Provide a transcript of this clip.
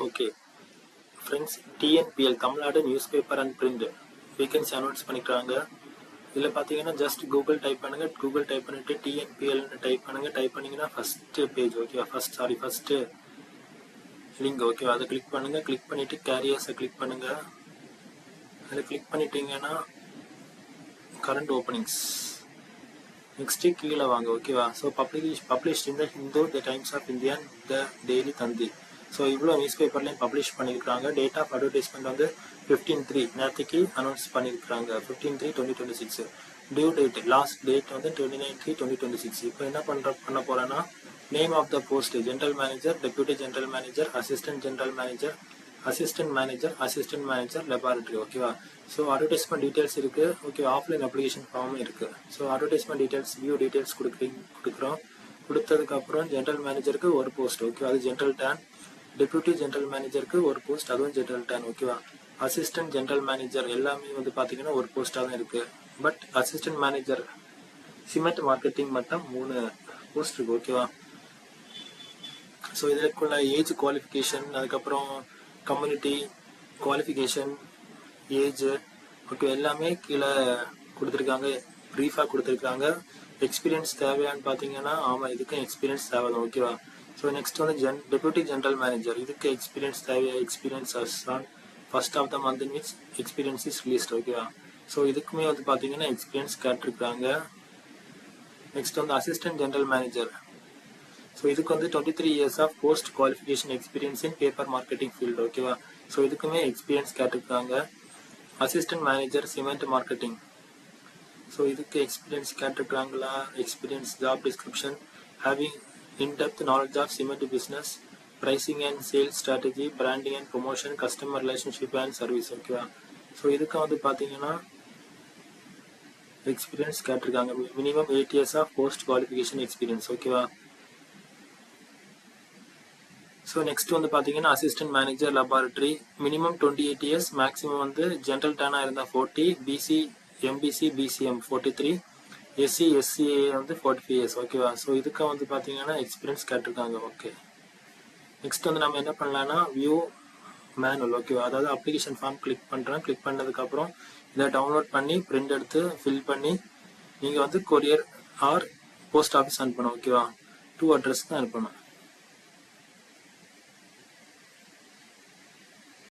Okay friends, TNPL Tamil Nadu news paper and print vacancy announce பண்ணிக்கிறாங்க. இதில் பார்த்தீங்கன்னா ஜஸ்ட் கூகுள் டைப் பண்ணுங்கள். கூகுள் டைப் பண்ணிவிட்டு டிஎன்பிஎல்னு டைப் பண்ணுங்கள். டைப் பண்ணிங்கன்னா ஃபஸ்ட்டு பேஜ் ஓகேவா, ஃபஸ்ட்டு லிங்க் ஓகேவா, அதை கிளிக் பண்ணுங்கள். கிளிக் பண்ணிவிட்டு கேரியர்ஸை கிளிக் பண்ணுங்கள். அதில் கிளிக் பண்ணிட்டீங்கன்னா கரண்ட் ஓப்பனிங்ஸ் நெக்ஸ்ட்டு கீழே வாங்க ஓகேவா. ஸோ பப்ளிஷ்ட் இந்த Hindu, the Times of India, the Daily Thanthi. So இவ்வளோ நியூஸ் பேப்பர்லையும் பப்ளிஷ் பண்ணியிருக்காங்க. டேட் ஆஃப் அட்வர்டைஸ்மெண்ட் வந்து 15/3 நேற்றுக்கு அனௌன்ஸ் பண்ணியிருக்காங்க. 15/3/2026. டியூ டேட் லாஸ்ட் டேட் வந்து 29/3/2026. இப்போ என்ன பண்ண போகிறேன்னா, name of the post general manager, deputy general manager, assistant general manager, assistant manager laboratory ஓகேவா. ஸோ அட்வர்டைஸ்மெண்ட் டீட்டெயில்ஸ் இருக்குது ஓகே. ஆஃப்லைன் அப்ளிகேஷன் ஃபார்மும் இருக்குது. So advertisement details, view details கொடுக்குறோம். கொடுத்ததுக்கப்புறம் ஜென்ரல் மேனேஜருக்கு ஒரு போஸ்ட் ஓகே, அது ஜென்ரல் டேன். டெப்யூட்டி ஜென்ரல் மேனேஜருக்கு ஒரு போஸ்ட், அதுவும் ஜென்ரல் டேன் ஓகேவா. அசிஸ்டன்ட் ஜென்ரல் மேனேஜர் எல்லாமே வந்து பார்த்தீங்கன்னா ஒரு போஸ்ட்டாக தான் இருக்குது. But assistant manager cement marketing மட்டும் 3 போஸ்ட் இருக்கு ஓகேவா. ஸோ இதற்குள்ள ஏஜ் குவாலிஃபிகேஷன், அதுக்கப்புறம் கம்யூனிட்டி குவாலிஃபிகேஷன், ஏஜ் ஓகே எல்லாமே கீழே கொடுத்துருக்காங்க, ப்ரீஃபாக கொடுத்துருக்காங்க. எக்ஸ்பீரியன்ஸ் தேவையான்னு பார்த்தீங்கன்னா ஆமாம், இதுக்கும் எக்ஸ்பீரியன்ஸ் தேவை தான் ஓகேவா. ஸோ நெக்ஸ்ட் வந்து டெப்யூட்டி ஜென்ரல் மேனேஜர், இதுக்கு எக்ஸ்பீரியன்ஸ் தேவையா, experience on first of the month means experience is list ஓகேவா. ஸோ இதுக்குமே வந்து பார்த்தீங்கன்னா எக்ஸ்பீரியன்ஸ் கேட்டிருக்காங்க. நெக்ஸ்ட் வந்து அசிஸ்டன்ட் ஜென்ரல் மேனேஜர். ஸோ இதுக்கு வந்து 23 years of post qualification experience in paper marketing field ஓகேவா. ஸோ இதுக்குமே எக்ஸ்பீரியன்ஸ் கேட்டிருக்காங்க. Assistant manager cement marketing, so இதுக்கு எக்ஸ்பீரியன்ஸ் கேட்டிருக்காங்களா. Experience job description, having in depth knowledge of cement business, pricing and sales strategy, branding and promotion, customer relationship and service ஓகேவா. So இதுக்கு வந்து பார்த்தீங்கன்னா experience கேட்டிருக்காங்க. Minimum 8 years of post qualification experience ஓகேவா. So next வந்து பார்த்தீங்கன்னா assistant manager laboratory, minimum 28 years, maximum வந்து general டேனாக இருந்தால் 40, BC MBC BCM 43, SC SCA வந்து 45 years ஓகேவா. ஸோ இதுக்கு வந்து பார்த்தீங்கன்னா எக்ஸ்பீரியன்ஸ் கேட்டிருக்காங்க ஓகே. நெக்ஸ்ட் வந்து நம்ம என்ன பண்ணலாம்னா வியூ மேனுவல் ஓகேவா, அதாவது அப்ளிகேஷன் ஃபார்ம் கிளிக் பண்ணுறேன். கிளிக் பண்ணதுக்கப்புறம் இதை டவுன்லோட் பண்ணி பிரிண்ட் எடுத்து ஃபில் பண்ணி நீங்கள் வந்து கொரியர் ஆர் போஸ்ட் ஆஃபீஸ் அனுப்பணும் ஓகேவா. 2 address தான் அனுப்பணும்.